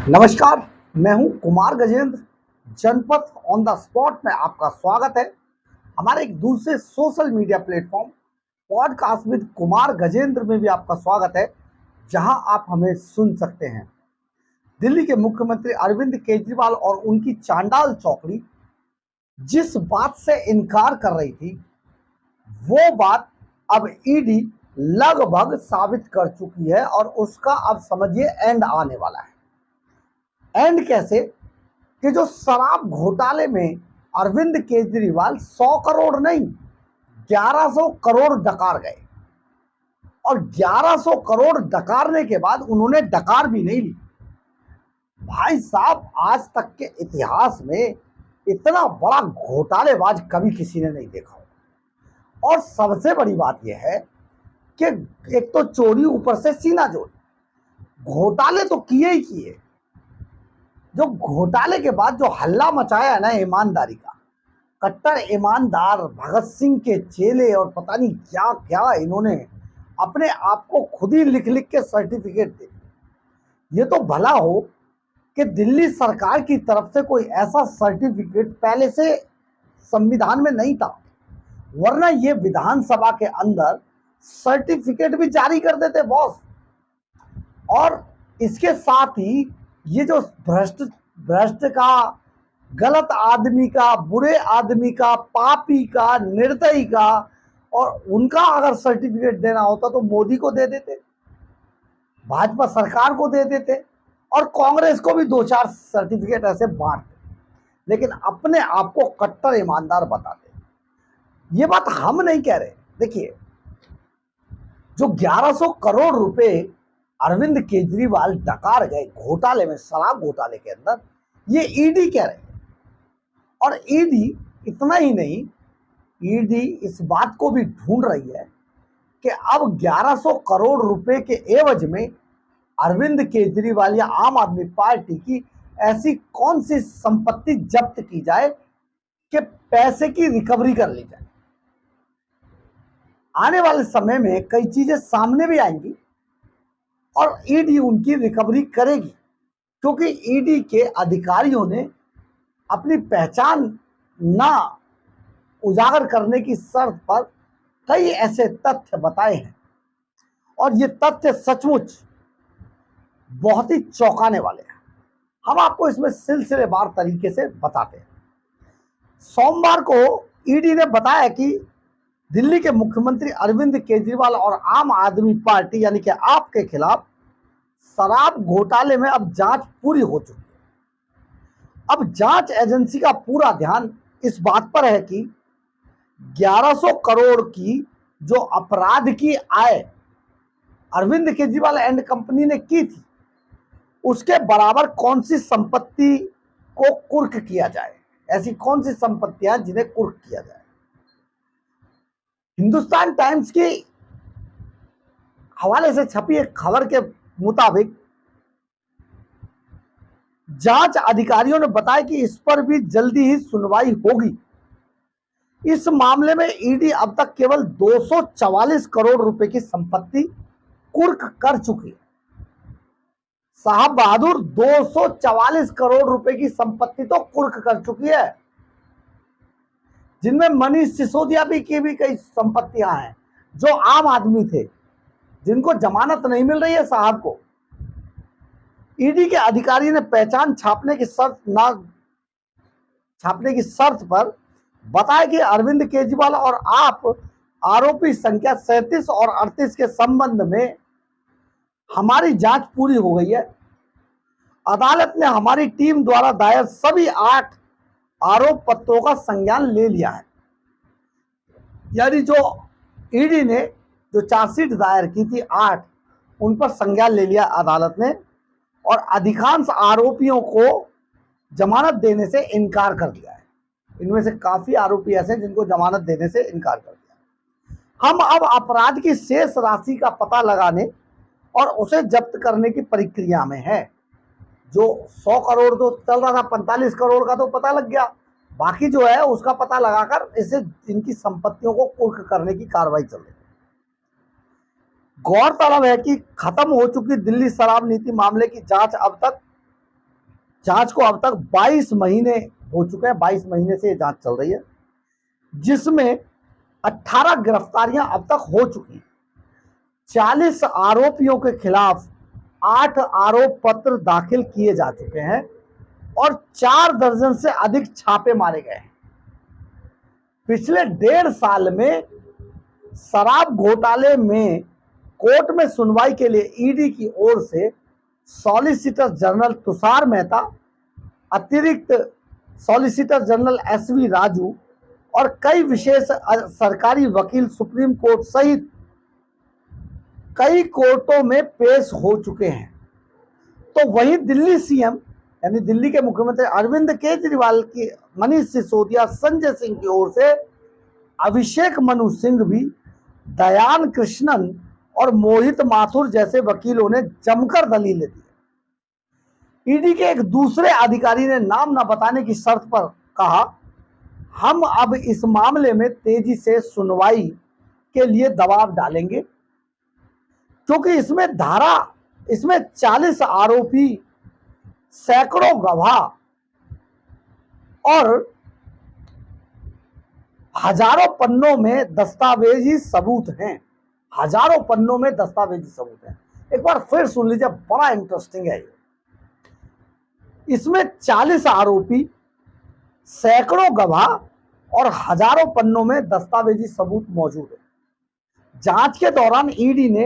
नमस्कार, मैं हूं कुमार गजेंद्र। जनपथ ऑन द स्पॉट में आपका स्वागत है। हमारे एक दूसरे social media platform podcast with Kumar Gajendra में भी आपका स्वागत है, जहां आप हमें सुन सकते हैं। दिल्ली के मुख्यमंत्री अरविंद केजरीवाल और उनकी चांडाल चौकड़ी जिस बात से इनकार कर रही थी, वो बात अब ईडी लगभग साबित कर चुकी है और उसका अब समझिए एंड आने वाला है। एंड कैसे कि जो शराब घोटाले में अरविंद केजरीवाल 100 करोड़ नहीं 1100 करोड़ डकार गए और 1100 करोड़ डकारने के बाद उन्होंने डकार भी नहीं ली। भाई साहब, आज तक के इतिहास में इतना बड़ा घोटालेबाज कभी किसी ने नहीं देखा हो। और सबसे बड़ी बात यह है कि एक तो चोरी, ऊपर से सीना चोरी। घोटाले तो किए ही किए, जो घोटाले के बाद जो हल्ला मचाया ना ईमानदारी का, कट्टर ईमानदार भगत सिंह के चेले और पता नहीं क्या क्या इन्होंने अपने आप को खुद ही लिख लिख के सर्टिफिकेट दे। ये तो भला हो कि दिल्ली सरकार की तरफ से कोई ऐसा सर्टिफिकेट पहले से संविधान में नहीं था, वरना ये विधानसभा के अंदर सर्टिफिकेट भी जारी कर देते बॉस। और इसके साथ ही ये जो भ्रष्ट का, गलत आदमी का, बुरे आदमी का, पापी का, निर्दयी का, और उनका अगर सर्टिफिकेट देना होता तो मोदी को दे देते, भाजपा सरकार को दे देते और कांग्रेस को भी 2-4 सर्टिफिकेट ऐसे बांटते, लेकिन अपने आप को कट्टर ईमानदार बताते। ये बात हम नहीं कह रहे। देखिए, जो 1100 करोड़ रुपए अरविंद केजरीवाल डकार गए घोटाले में, शराब घोटाले के अंदर, ये ईडी कह रहे हैं। और ईडी इतना ही नहीं, ईडी इस बात को भी ढूंढ रही है कि अब 1100 करोड़ रुपए के एवज में अरविंद केजरीवाल या आम आदमी पार्टी की ऐसी कौन सी संपत्ति जब्त की जाए कि पैसे की रिकवरी कर ली जाए। आने वाले समय में कई चीजें सामने भी आएंगी और ईडी उनकी रिकवरी करेगी, क्योंकि ईडी के अधिकारियों ने अपनी पहचान ना उजागर करने की शर्त पर कई ऐसे तथ्य बताए हैं, और ये तथ्य सचमुच बहुत ही चौंकाने वाले हैं। हम आपको इसमें सिलसिलेवार तरीके से बताते हैं। सोमवार को ईडी ने बताया कि दिल्ली के मुख्यमंत्री अरविंद केजरीवाल और आम आदमी पार्टी यानी कि आप के खिलाफ शराब घोटाले में अब जांच पूरी हो चुकी है। अब जांच एजेंसी का पूरा ध्यान इस बात पर है कि 1100 करोड़ की जो अपराध की आय अरविंद केजरीवाल एंड कंपनी ने की थी, उसके बराबर कौन सी संपत्ति को कुर्क किया जाए। ऐसी कौन सी संपत्तियां जिन्हें कुर्क किया जाए। हिंदुस्तान टाइम्स के हवाले से छपी एक खबर के मुताबिक जांच अधिकारियों ने बताया कि इस पर भी जल्दी ही सुनवाई होगी। इस मामले में ईडी अब तक केवल 244 करोड़ रुपए की संपत्ति कुर्क कर चुकी है। साहब बहादुर, 244 करोड़ रुपए की संपत्ति तो कुर्क कर चुकी है, जिनमें मनीष सिसोदिया की भी कई संपत्तियां हैं, जो आम आदमी थे, जिनको जमानत नहीं मिल रही है साहब को। ईडी के अधिकारी ने पहचान छापने की शर्त पर बताया कि अरविंद केजरीवाल और आप आरोपी संख्या 37 और 38 के संबंध में हमारी जांच पूरी हो गई है। अदालत ने हमारी टीम द्वारा दायर सभी 8 आरोप पत्रों का संज्ञान ले लिया है। यानी जो ईडी ने जो चार्जशीट दायर की थी 8, उन पर संज्ञान ले लिया अदालत ने, और अधिकांश आरोपियों को जमानत देने से इनकार कर दिया है। इनमें से काफी आरोपी ऐसे जिनको जमानत देने से इनकार कर दिया। हम अब अपराध की शेष राशि का पता लगाने और उसे जब्त करने की प्रक्रिया में है। जो 100 करोड़ तो चल रहा था, 45 करोड़ का तो पता लग गया, बाकी जो है उसका पता लगाकर इसे इनकी संपत्तियों को कुर्क करने की कार्रवाई चल रही है। गौरतलब है कि खत्म हो चुकी दिल्ली शराब नीति मामले की जांच अब तक जांच को अब तक 22 महीने हो चुके हैं, 22 महीने से ये जांच चल रही है, जिसमें 18 गिरफ्तारियां अब तक हो चुकी हैं। 40 आरोपियों के खिलाफ 8 आरोप पत्र दाखिल किए जा चुके हैं और 4 दर्जन से अधिक छापे मारे गए हैं। पिछले 1.5 साल में शराब घोटाले में कोर्ट में सुनवाई के लिए ईडी की ओर से सॉलिसिटर जनरल तुषार मेहता, अतिरिक्त सॉलिसिटर जनरल एसवी राजू और कई विशेष सरकारी वकील सुप्रीम कोर्ट सहित कई कोर्टों में पेश हो चुके हैं। तो वहीं दिल्ली सीएम यानी दिल्ली के मुख्यमंत्री अरविंद केजरीवाल की मनीष सिसोदिया, संजय सिंह की ओर से अभिषेक मनु सिंह भी, दयान कृष्णन और मोहित माथुर जैसे वकीलों ने जमकर दलीलें दी। ईडी के एक दूसरे अधिकारी ने नाम न बताने की शर्त पर कहा, हम अब इस मामले में तेजी से सुनवाई के लिए दबाव डालेंगे, क्योंकि इसमें 40 आरोपी, सैकड़ों गवाह और हजारों पन्नों में दस्तावेजी सबूत हैं। हजारों पन्नों में दस्तावेजी सबूत हैं। एक बार फिर सुन लीजिए, बड़ा इंटरेस्टिंग है ये। इसमें 40 आरोपी, सैकड़ों गवाह और हजारों पन्नों में दस्तावेजी सबूत मौजूद है। जांच के दौरान ईडी ने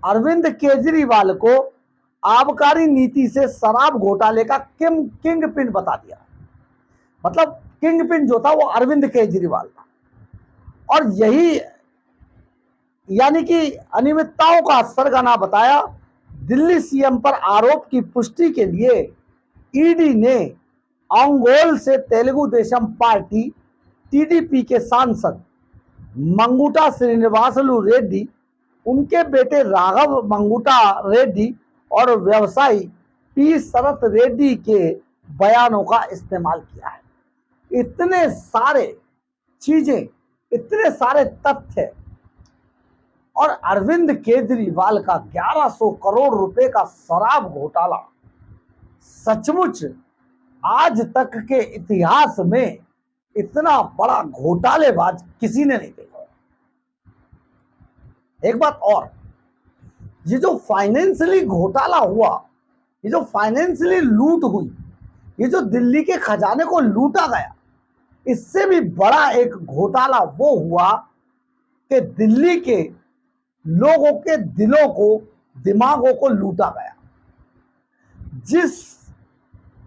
अरविंद केजरीवाल को आबकारी नीति से शराब घोटाले का किंग पिन बता दिया। मतलब किंग पिन जो था वो अरविंद केजरीवाल था, और यही यानी कि अनियमितताओं का सरगना बताया। दिल्ली सीएम पर आरोप की पुष्टि के लिए ईडी ने ओंगोल से तेलुगु देशम पार्टी टीडीपी के सांसद मंगुटा श्रीनिवासलू रेड्डी, उनके बेटे राघव मंगुटा रेड्डी और व्यवसायी पी शरत रेड्डी के बयानों का इस्तेमाल किया है। इतने सारे चीजें, इतने सारे तथ्य, और अरविंद केजरीवाल का 1100 करोड़ रुपए का शराब घोटाला सचमुच आज तक के इतिहास में इतना बड़ा घोटालेबाज किसी ने नहीं देखा। एक बात और, ये जो फाइनेंशियली घोटाला हुआ, ये जो फाइनेंशियली लूट हुई, ये जो दिल्ली के खजाने को लूटा गया, इससे भी बड़ा एक घोटाला वो हुआ कि दिल्ली के लोगों के दिलों को, दिमागों को लूटा गया।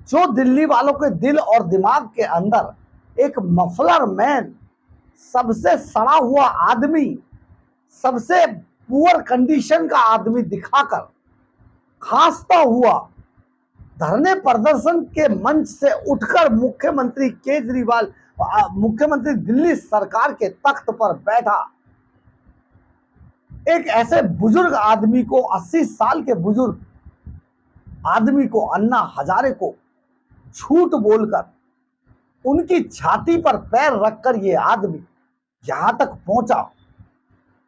जो दिल्ली वालों के दिल और दिमाग के अंदर एक मफलर मैन, सबसे सड़ा हुआ आदमी, सबसे पुअर कंडीशन का आदमी दिखाकर खांसता हुआ धरने प्रदर्शन के मंच से उठकर मुख्यमंत्री केजरीवाल, मुख्यमंत्री दिल्ली सरकार के तख्त पर बैठा, एक ऐसे बुजुर्ग आदमी को, 80 साल के बुजुर्ग आदमी को, अन्ना हजारे को झूठ बोलकर उनकी छाती पर पैर रखकर ये आदमी यहां तक पहुंचा,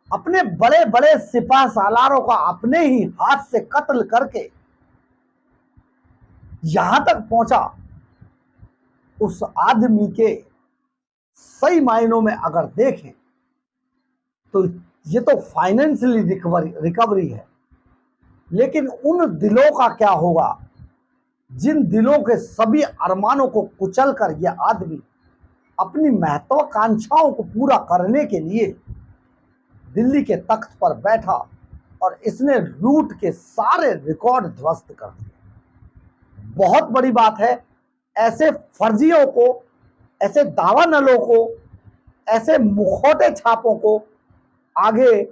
अपने बड़े बड़े सिपाह सालारों का अपने ही हाथ से कत्ल करके यहां तक पहुंचा। उस आदमी के सही मायनों में अगर देखें तो ये तो फाइनेंशियली रिकवरी है, लेकिन उन दिलों का क्या होगा जिन दिलों के सभी अरमानों को कुचल कर यह आदमी अपनी महत्वाकांक्षाओं को पूरा करने के लिए दिल्ली के तख्त पर बैठा और इसने लूट के सारे रिकॉर्ड ध्वस्त कर दिए। बहुत बड़ी बात है। ऐसे फर्जियों को, ऐसे दावानलों को, ऐसे मुखौटे छापों को आगे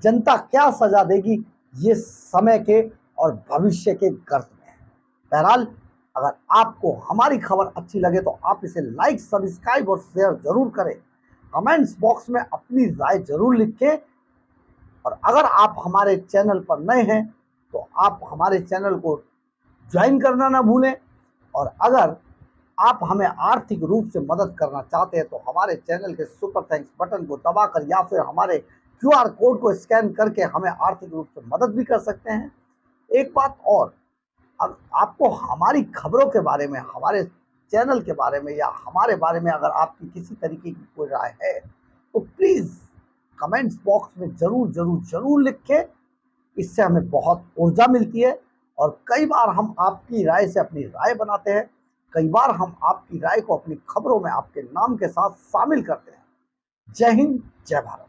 जनता क्या सजा देगी, ये समय के और भविष्य के गर्त में है। बहरहाल, अगर आपको हमारी खबर अच्छी लगे तो आप इसे लाइक, सब्सक्राइब और शेयर जरूर करें। कमेंट्स बॉक्स में अपनी राय जरूर लिखें, और अगर आप हमारे चैनल पर नए हैं तो आप हमारे चैनल को ज्वाइन करना ना भूलें, और अगर आप हमें आर्थिक रूप से मदद करना चाहते हैं तो हमारे चैनल के सुपर थैंक्स बटन को दबाकर या फिर हमारे QR कोड को स्कैन करके हमें आर्थिक रूप से मदद भी कर सकते हैं। एक बात और, अब आपको हमारी खबरों के बारे में, हमारे चैनल के बारे में या हमारे बारे में अगर आपकी किसी तरीके की कोई राय है तो प्लीज़ कमेंट्स बॉक्स में ज़रूर ज़रूर ज़रूर लिखें। इससे हमें बहुत ऊर्जा मिलती है और कई बार हम आपकी राय से अपनी राय बनाते हैं, कई बार हम आपकी राय को अपनी खबरों में आपके नाम के साथ शामिल करते हैं। जय हिंद, जय भारत।